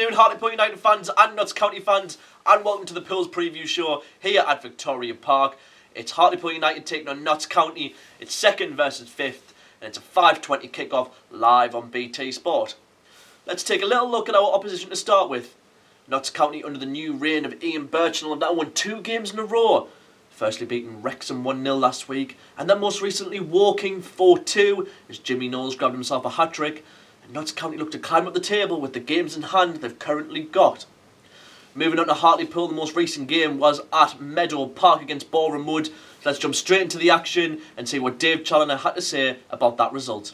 afternoon, Hartlepool United fans and Notts County fans, and welcome to the Pools Preview Show here at Victoria Park. It's Hartlepool United taking on Notts County. It's second versus fifth, and it's a 5:20 kickoff live on BT Sport. Let's take a little look at our opposition to start with. Notts County, under the new reign of Ian Birchnell, have now won 2 games in a row. Firstly beating Wrexham 1-0 last week, and then most recently Woking 4-2 as Jimmy Knowles grabbed himself a hat-trick. And Notts County look to climb up the table with the games in hand they've currently got. Moving on to Hartlepool, the most recent game was at Meadow Park against Boreham Wood. So let's jump straight into the action and see what Dave Challoner had to say about that result.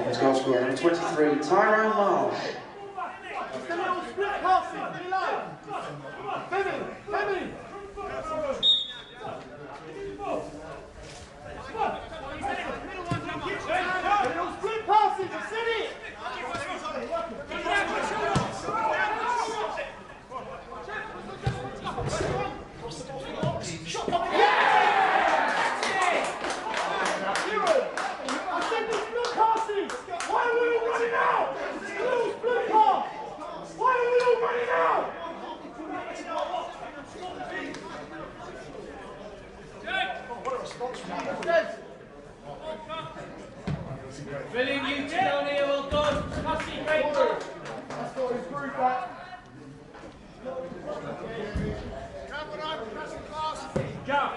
His goal scorer, number 23, Tyrone Marsh. Brilliant, you two down here, well done. Cassie, great work. That's got his group back. Jab.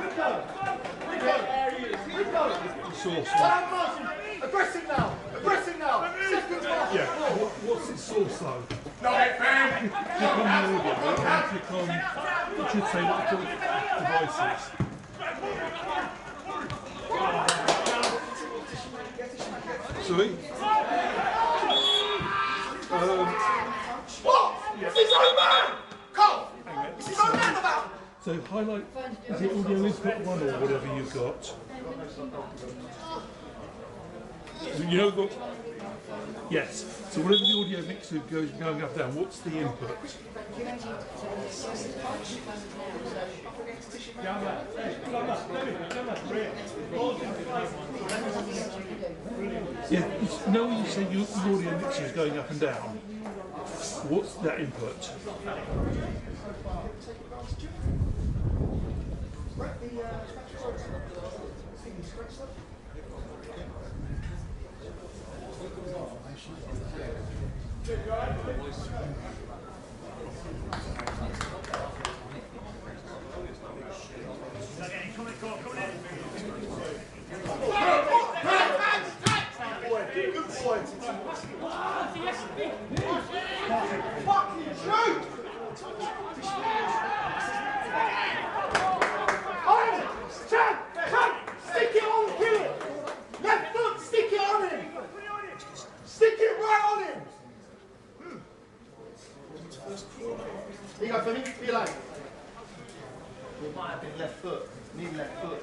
Rico. Aggressive now! Aggressive now! Seconds left! Yeah. What's its source though? No, bam! Click on the audio and click on, it should say what the device is. Sorry? What? Is this over? Cole! Is this over about? So highlight, is it audio input 1 or whatever you've got? You know the, yes, so whatever the audio mixer goes going up down, what's the input? Yeah, you know when you say the audio mixer is going up and down, what's that input? Fucking shoot! Oh! Chad! Stick it on here! Left foot, stick it on him! Stick it right on him! Here you go, Femi. Be like. It might have been left foot. Need left foot.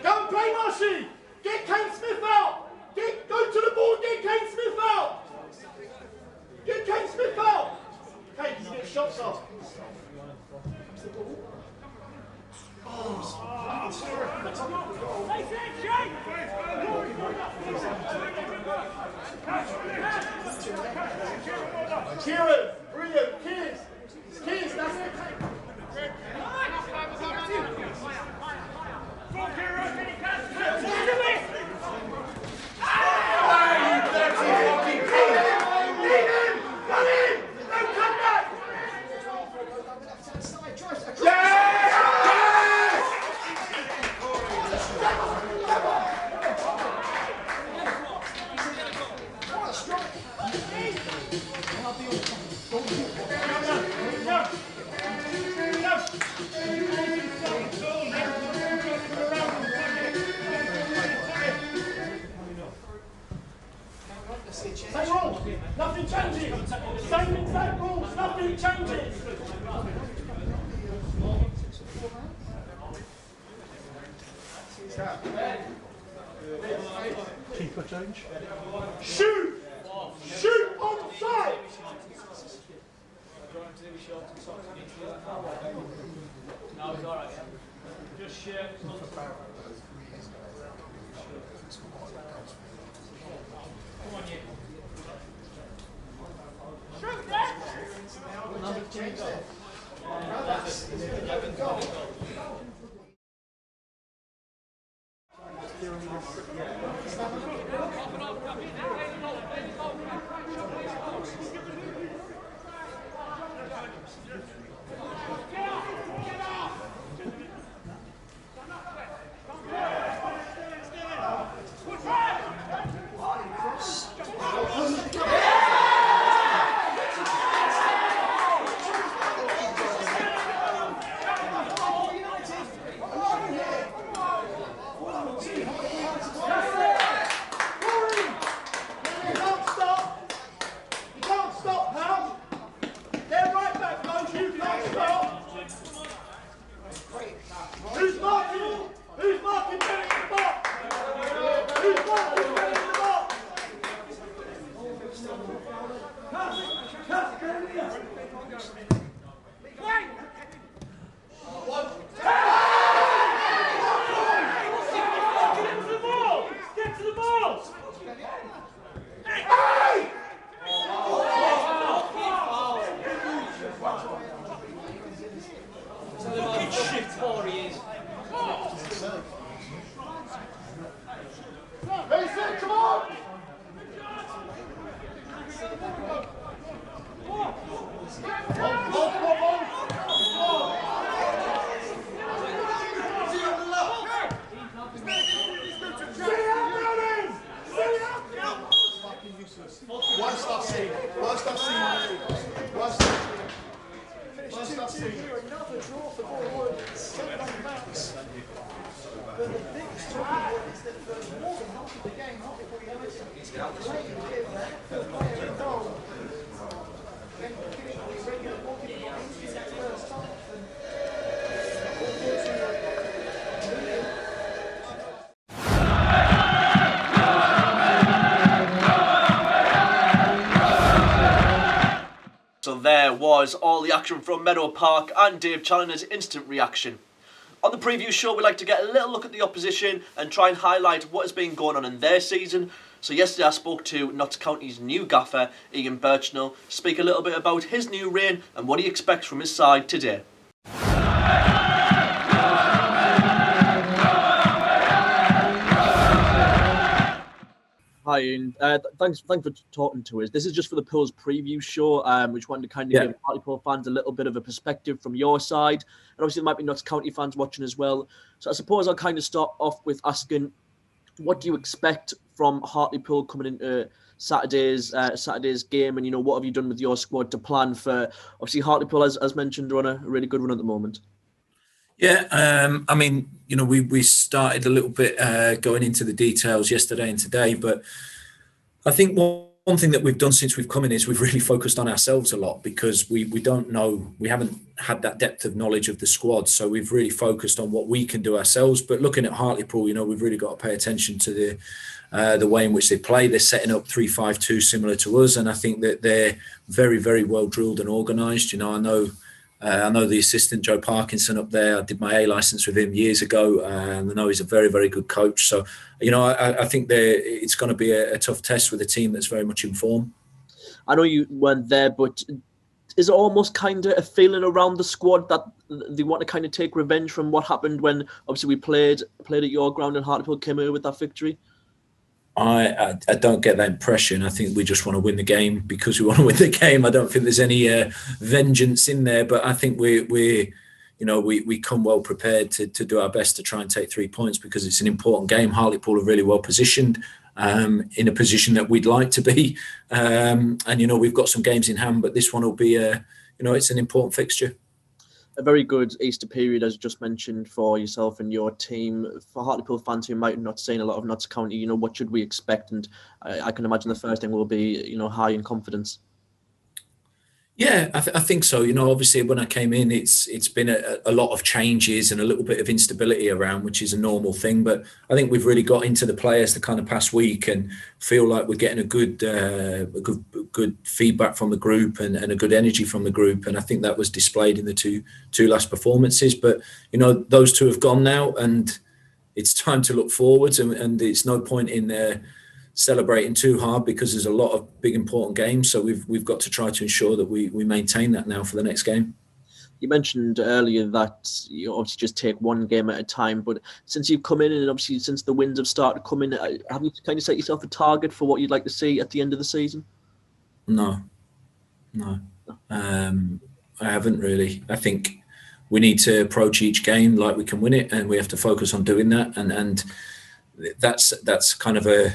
Go and play, Marshy! Get Kane Smith out! Go to the ball, get Kane Smith out! Get Kane Smith out! Kane, he's getting shots off. Kieran, brilliant, Keys, that's it. Same rules, nothing changes. Same exact rules, nothing changes. Keeper change? Shoot! Shoot on sight! No, it's alright. Just share. Come on, you. Shoot that! You can't stop, pal. They're right back, guys. You can't. So there was all the action from Meadow Park and Dave Challoner's instant reaction. On the preview show, we like to get a little look at the opposition and try and highlight what has been going on in their season. So yesterday I spoke to Notts County's new gaffer, Ian Birchnell, speak a little bit about his new reign and what he expects from his side today. Hi Ian, thanks for talking to us. This is just for the Pils preview show, which wanted to kind of give Hartlepool fans a little bit of a perspective from your side. And obviously there might be Notts County fans watching as well. So I suppose I'll kind of start off with asking, what do you expect from Hartlepool coming into Saturday's game? And, you know, what have you done with your squad to plan for, obviously Hartlepool, as mentioned, are on a really good run at the moment. Yeah, I mean, you know, we started a little bit going into the details yesterday and today, but I think one thing that we've done since we've come in is we've really focused on ourselves a lot, because we don't know, we haven't had that depth of knowledge of the squad, so we've really focused on what we can do ourselves. But looking at Hartlepool, you know, we've really got to pay attention to the way in which they play. They're setting up 3-5-2 similar to us, and I think that they're very, very well drilled and organised. You know, I know the assistant, Joe Parkinson, up there. I did my A licence with him years ago, and I know he's a very, very good coach. So, you know, I think it's going to be a tough test with a team that's very much in form. I know you weren't there, but is it almost kind of a feeling around the squad that they want to kind of take revenge from what happened when, obviously, we played at your ground and Hartlepool came away with that victory? I don't get that impression. I think we just want to win the game because we want to win the game. I don't think there's any vengeance in there, but I think we come well prepared to do our best to try and take 3 points, because it's an important game. Hartlepool are really well positioned, in a position that we'd like to be, and you know, we've got some games in hand, but this one will be it's an important fixture. A very good Easter period, as just mentioned, for yourself and your team. For Hartlepool fans who might not seen a lot of Notts County, you know, what should we expect? And I can imagine the first thing will be, you know, high in confidence. Yeah, I think so. You know, obviously when I came in, it's been a lot of changes and a little bit of instability around, which is a normal thing. But I think we've really got into the players the kind of past week and feel like we're getting a good feedback from the group and a good energy from the group. And I think that was displayed in the two last performances. But, you know, those two have gone now, and it's time to look forwards. And it's no point in celebrating too hard, because there's a lot of big important games, so we've got to try to ensure that we maintain that now for the next game. You mentioned earlier that you obviously just take one game at a time, but since you've come in and obviously since the wins have started coming, have you kind of set yourself a target for what you'd like to see at the end of the season? No, I haven't really. I think we need to approach each game like we can win it, and we have to focus on doing that, and that's kind of a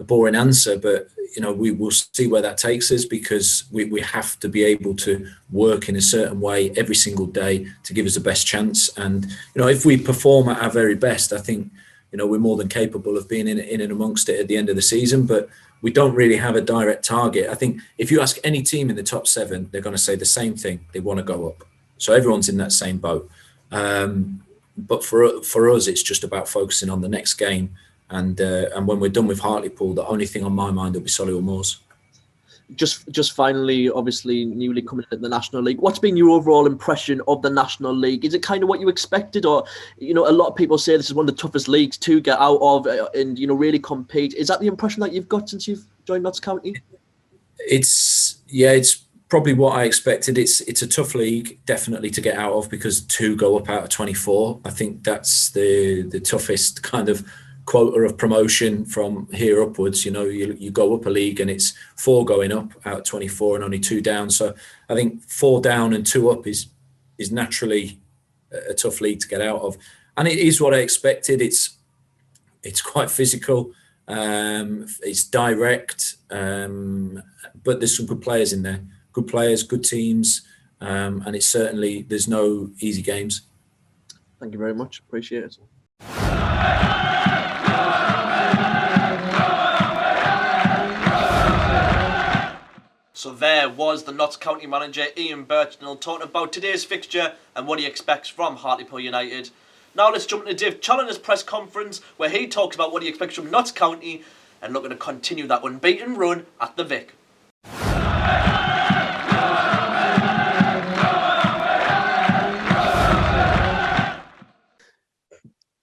boring answer, but you know, we will see where that takes us, because we have to be able to work in a certain way every single day to give us the best chance. And you know, if we perform at our very best, I think, you know, we're more than capable of being in and amongst it at the end of the season. But we don't really have a direct target. I think if you ask any team in the top 7, they're going to say the same thing: they want to go up. So everyone's in that same boat. But for us, it's just about focusing on the next game. And when we're done with Hartlepool, the only thing on my mind will be Solihull Moors. Just finally, obviously newly coming into the National League, what's been your overall impression of the National League? Is it kind of what you expected, or, you know, a lot of people say this is one of the toughest leagues to get out of and, you know, really compete. Is that the impression that you've got since you've joined Notts County? It's probably what I expected. It's a tough league, definitely, to get out of, because 2 go up out of 24. I think that's the toughest kind of quota of promotion from here upwards. You know, you go up a league and it's 4 going up out of 24 and only 2 down. So I think 4 down and 2 up is naturally a tough league to get out of, and it is what I expected. It's quite physical, it's direct, but there's some good players in there, good players, good teams, and it's certainly, there's no easy games. Thank you very much, appreciate it. So there was the Notts County manager Ian Birchnell talking about today's fixture and what he expects from Hartlepool United. Now let's jump into Dave Challoner's press conference where he talks about what he expects from Notts County and looking to continue that unbeaten run at the Vic.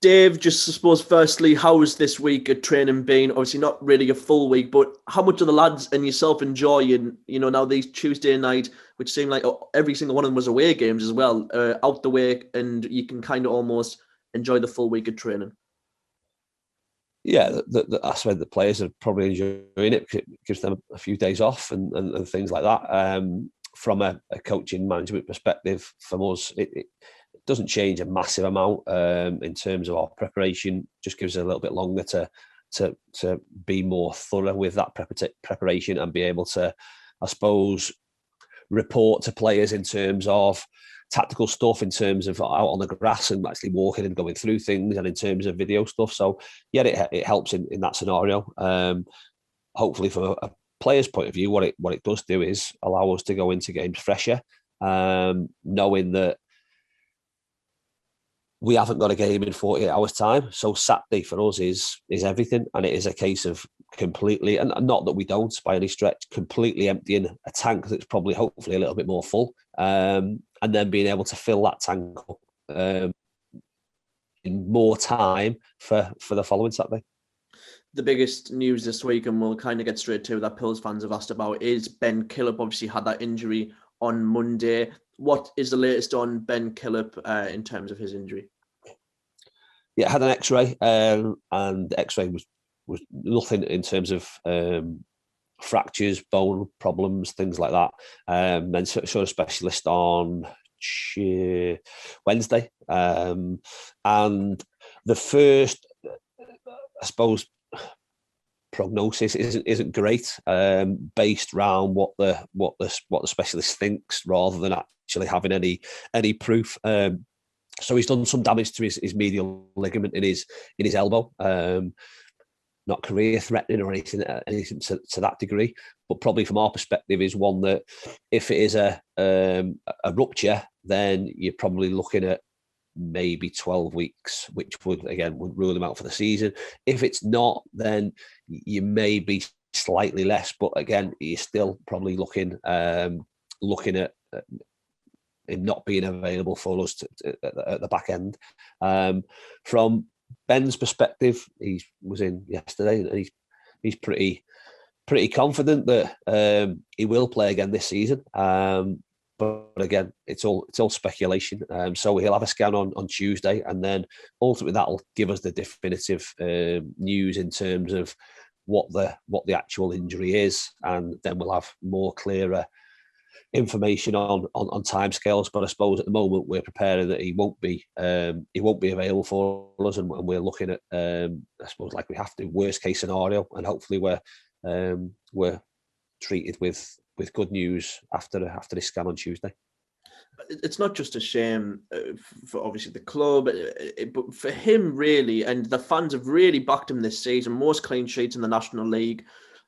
Dave, just I suppose firstly, how has this week of training been? Obviously not really a full week, but how much are the lads and yourself enjoying, now these Tuesday night, which seem like every single one of them was away games as well, out the way, and you can kind of almost enjoy the full week of training? Yeah, I suppose the players are probably enjoying it because it gives them a few days off and things like that. From a coaching management perspective, from us, it doesn't change a massive amount in terms of our preparation. Just gives us a little bit longer to be more thorough with that preparation and be able to, I suppose, report to players in terms of tactical stuff, in terms of out on the grass and actually walking and going through things, and in terms of video stuff. So yeah, it helps in that scenario. Hopefully, from a player's point of view, what it does do is allow us to go into games fresher, knowing that we haven't got a game in 48 hours time. So Saturday for us is everything. And it is a case of completely, and not that we don't by any stretch, completely emptying a tank that's probably hopefully a little bit more full. And then being able to fill that tank up in more time for the following Saturday. The biggest news this week, and we'll kind of get straight to that Pills fans have asked about, is Ben Killip obviously had that injury on Monday. What is the latest on Ben Killip in terms of his injury? Yeah, had an X-ray, and the X-ray was nothing in terms of fractures, bone problems, things like that. Then saw a specialist on Wednesday, and the first, I suppose, prognosis isn't great, based around what the specialist thinks rather than actually having any proof. So he's done some damage to his medial ligament in his elbow. Not career threatening or anything to that degree, but probably from our perspective is one that if it is a rupture, then you're probably looking at maybe 12 weeks, which would rule him out for the season. If it's not, then you may be slightly less, but again, you're still probably looking at him not being available for us at the back end. From Ben's perspective, he was in yesterday, and he's pretty confident that he will play again this season. But again, it's all speculation. So he'll have a scan on Tuesday, and then ultimately that'll give us the definitive news in terms of what the actual injury is, and then we'll have more clearer information on timescales. But I suppose at the moment we're preparing that he won't be available for us, and we're looking at I suppose, like we have to, worst case scenario, and hopefully we're treated with good news after this scan on Tuesday. It's not just a shame for obviously the club, but for him really, and the fans have really backed him this season. Most clean sheets in the National League.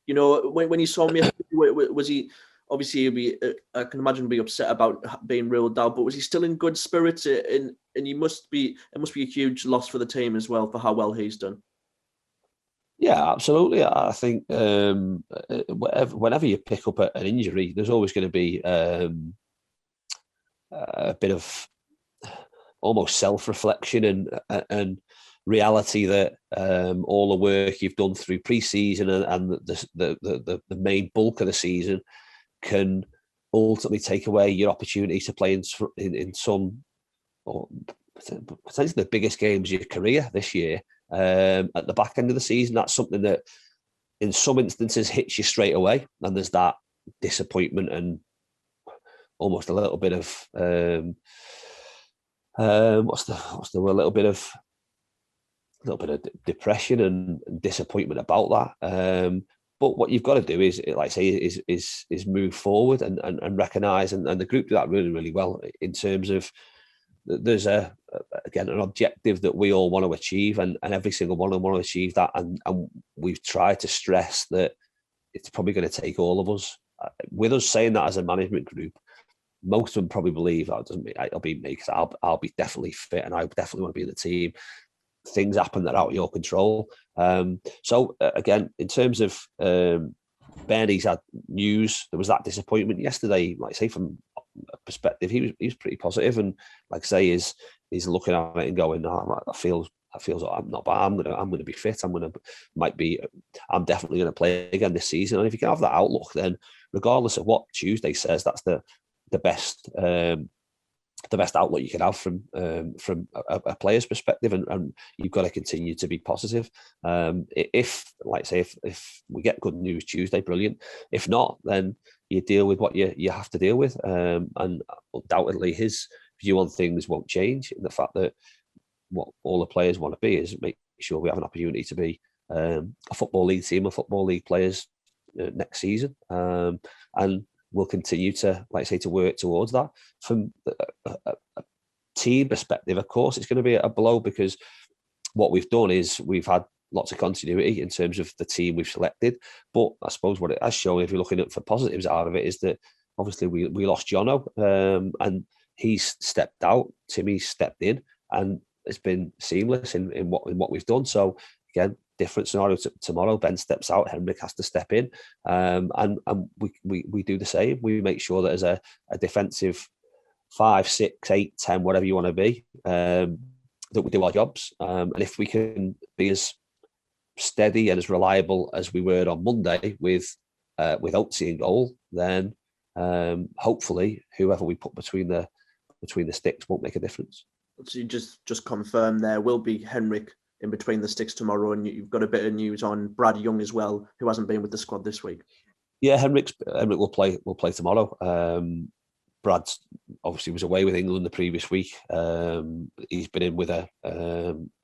When you saw me, was he? Obviously, I can imagine be upset about being ruled out, but was he still in good spirits? And it must be a huge loss for the team as well for how well he's done. Yeah, absolutely. I think whenever you pick up an injury, there's always going to be a bit of almost self-reflection and reality that all the work you've done through pre-season and the main bulk of the season can ultimately take away your opportunity to play in some, or potentially the biggest games of your career this year. At the back end of the season, that's something that in some instances hits you straight away, and there's that disappointment and almost a little bit of what's the word? A little bit of depression and disappointment about that. But what you've got to do is, like I say, is move forward and recognise, and the group do that really, really well in terms of there's a again, an objective that we all want to achieve, and every single one of them want to achieve that. And we've tried to stress that it's probably going to take all of us. With us saying that as a management group, most of them probably believe that it'll be me, because I'll be definitely fit and I definitely want to be in the team. Things happen that are out of your control. So again, in terms of Bernie's had news, there was that disappointment yesterday. Like I say, from a perspective, he was pretty positive, and like I say, he's looking at it and going, "Oh, I feel I'm not bad. I'm gonna be fit. I'm definitely gonna play again this season." And if you can have that outlook, then regardless of what Tuesday says, that's the best outlook you can have from a player's perspective, and you've got to continue to be positive. If we get good news Tuesday, brilliant. If not, then you deal with what you have to deal with, and undoubtedly his view on things won't change. In the fact that what all the players want to be is make sure we have an opportunity to be a football league team, of football league players next season, and we'll continue to, like I say, to work towards that. From a team perspective, of course, it's going to be a blow, because what we've done is we've had lots of continuity in terms of the team we've selected. But I suppose what it has shown, if you're looking at for positives out of it, is that obviously we lost Jono, and he's stepped out. Timmy's stepped in, and it's been seamless in what we've done. So again, different scenario tomorrow. Ben steps out, Henrik has to step in, and we do the same. We make sure that as a defensive 5, 6, 8, 10, whatever you want to be, that we do our jobs. And if we can be as steady and as reliable as we were on Monday with Oatsy in goal, then hopefully whoever we put between the sticks won't make a difference. So you just confirm there will be Henrik in between the sticks tomorrow, and you've got a bit of news on Brad Young as well, who hasn't been with the squad this week. Yeah, Henrik will play tomorrow. Brad obviously was away with England the previous week. He's been in with a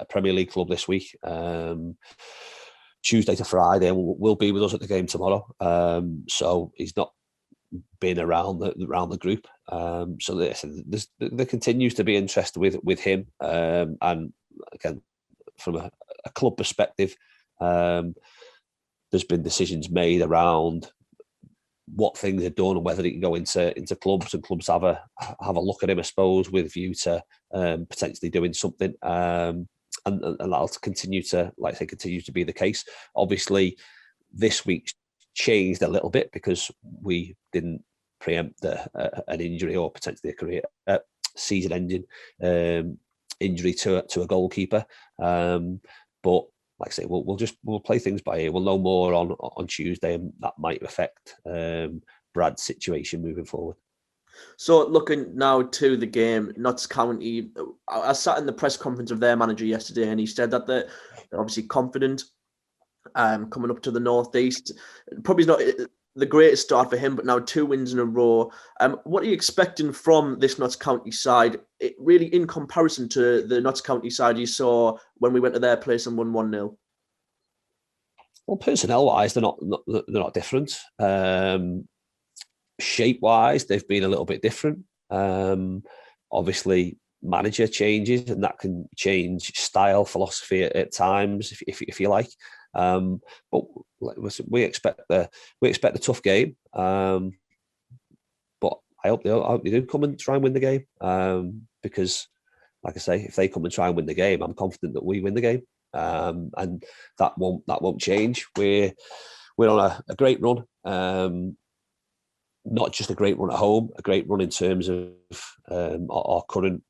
Premier League club this week, Tuesday to Friday, and will be with us at the game tomorrow. So he's not been around the group. So there continues to be interest with him, and again, from a club perspective, there's been decisions made around what things are done and whether he can go into clubs, and clubs have a look at him, I suppose, with view to potentially doing something, and that'll continue to be the case. Obviously, this week's changed a little bit because we didn't preempt an injury or potentially a career season-ending injury to a goalkeeper, but like I say, we'll play things by ear. We'll know more on Tuesday, and that might affect Brad's situation moving forward. So looking now to the game, Notts County, I sat in the press conference of their manager yesterday, and he said that they're obviously confident coming up to the Northeast. Probably not the greatest start for him, but now 2 wins in a row. What are you expecting from this Notts County side, really in comparison to the Notts County side you saw when we went to their place and won 1-0? Well, personnel-wise, they're not different. Shape-wise, they've been a little bit different. Obviously, manager changes, and that can change style, philosophy at times, if you like. But we expect the tough game. But I hope they do come and try and win the game. Because, like I say, if they come and try and win the game, I'm confident that we win the game. And that won't change. We're on a great run. Not just a great run at home, a great run in terms of our current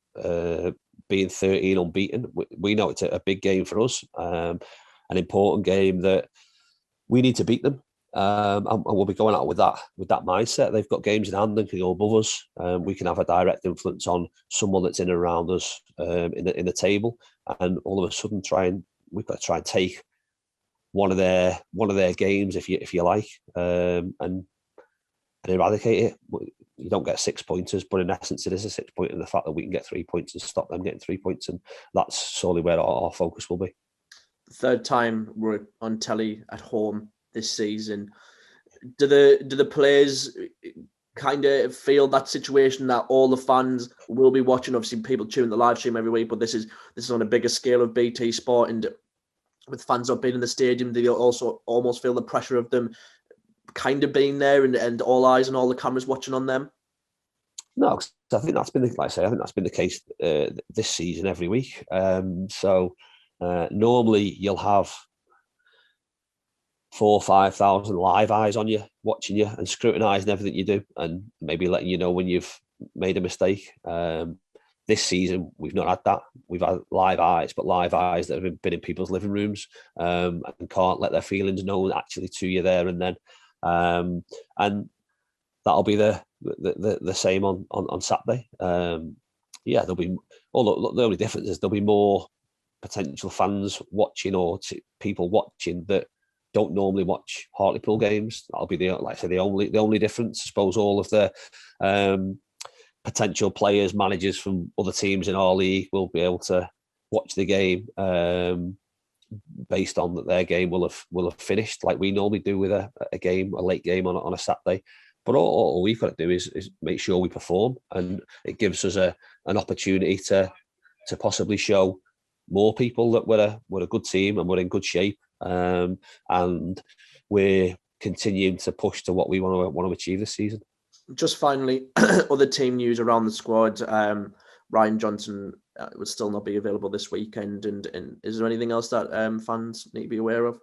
being 13 unbeaten. We know it's a big game for us. An important game that we need to beat them, and we'll be going out with that mindset. They've got games in hand and can go above us. We can have a direct influence on someone that's in and around us in the table, and all of a sudden we've got to try and take one of their games, if you like, and eradicate it. You don't get 6 pointers, but in essence, it is a 6 pointer. The fact that we can get 3 points and stop them getting 3 points, and that's solely where our focus will be. Third time we're on telly at home this season. Do the players kind of feel that situation that all the fans will be watching? Obviously, people tune the live stream every week, but this is on a bigger scale of BT Sport, and with fans not being in the stadium, they also almost feel the pressure of them kind of being there and all eyes and all the cameras watching on them. No, 'cause I think that's been I think that's been the case this season every week. Normally you'll have 4,000 or 5,000 live eyes on you, watching you and scrutinising everything you do, and maybe letting you know when you've made a mistake. This season we've not had that. We've had live eyes, but live eyes that have been in people's living rooms and can't let their feelings known actually to you there and then. And that'll be the same on Saturday. There'll be the only difference is there'll be more potential fans watching or people watching that don't normally watch Hartlepool games. That'll be the only difference. I suppose all of the potential players, managers from other teams in our league will be able to watch the game based on that their game will have finished like we normally do with a late game on a Saturday. But all we've got to do is make sure we perform, and it gives us an opportunity to possibly show more people that we're a good team and we're in good shape, and we're continuing to push to what we want to achieve this season. Just finally, other team news around the squad. Ryan Johnson would still not be available this weekend, and is there anything else that fans need to be aware of?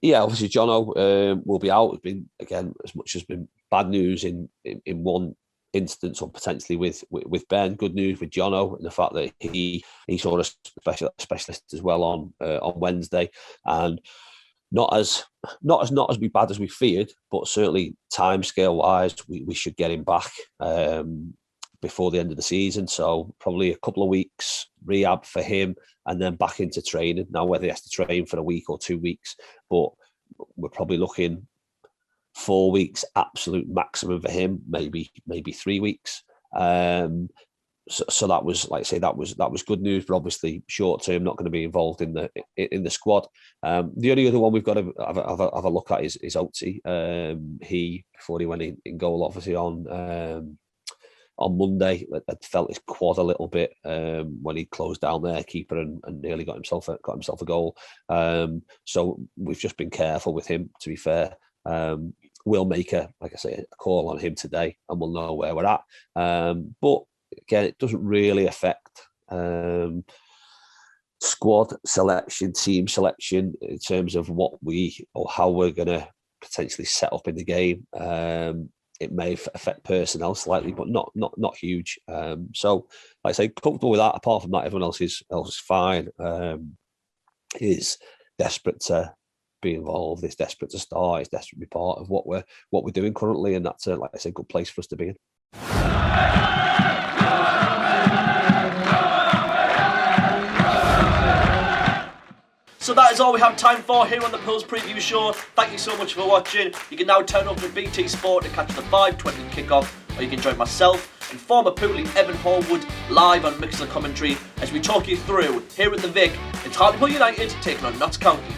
Yeah, obviously Jono will be out. It's been, again, as much as been bad news in one instance, or potentially with Ben. Good news with Jono, and the fact that he saw a specialist as well on Wednesday, and not as bad as we feared, but certainly timescale wise, we should get him back before the end of the season. So probably a couple of weeks rehab for him, and then back into training. Now, whether he has to train for a week or 2 weeks, but we're probably looking 4 weeks absolute maximum for him, maybe 3 weeks. So that was, like I say, that was good news, but obviously short term, not going to be involved in the squad. The only other one we've got to have a look at is Oatsy. He, before he went in goal, obviously on Monday, had felt his quad a little bit when he closed down their keeper and nearly got himself a goal. So we've just been careful with him, to be fair. We'll make a call on him today, and we'll know where we're at. But again, it doesn't really affect squad selection, team selection in terms of how we're going to potentially set up in the game. It may affect personnel slightly, but not huge. So, like I say, comfortable with that. Apart from that, everyone else is fine. Is desperate to be involved. Is desperate to start. Is desperate to be part of what we're doing currently, and that's like I say, a good place for us to be in. So that is all we have time for here on the Pils Preview Show. Thank you so much for watching. You can now turn over to BT Sport to catch the 5:20 kickoff, or you can join myself and former Poolie Evan Horwood live on Mixer Commentary as we talk you through, here at the Vic, it's Hartlepool United taking on Notts County.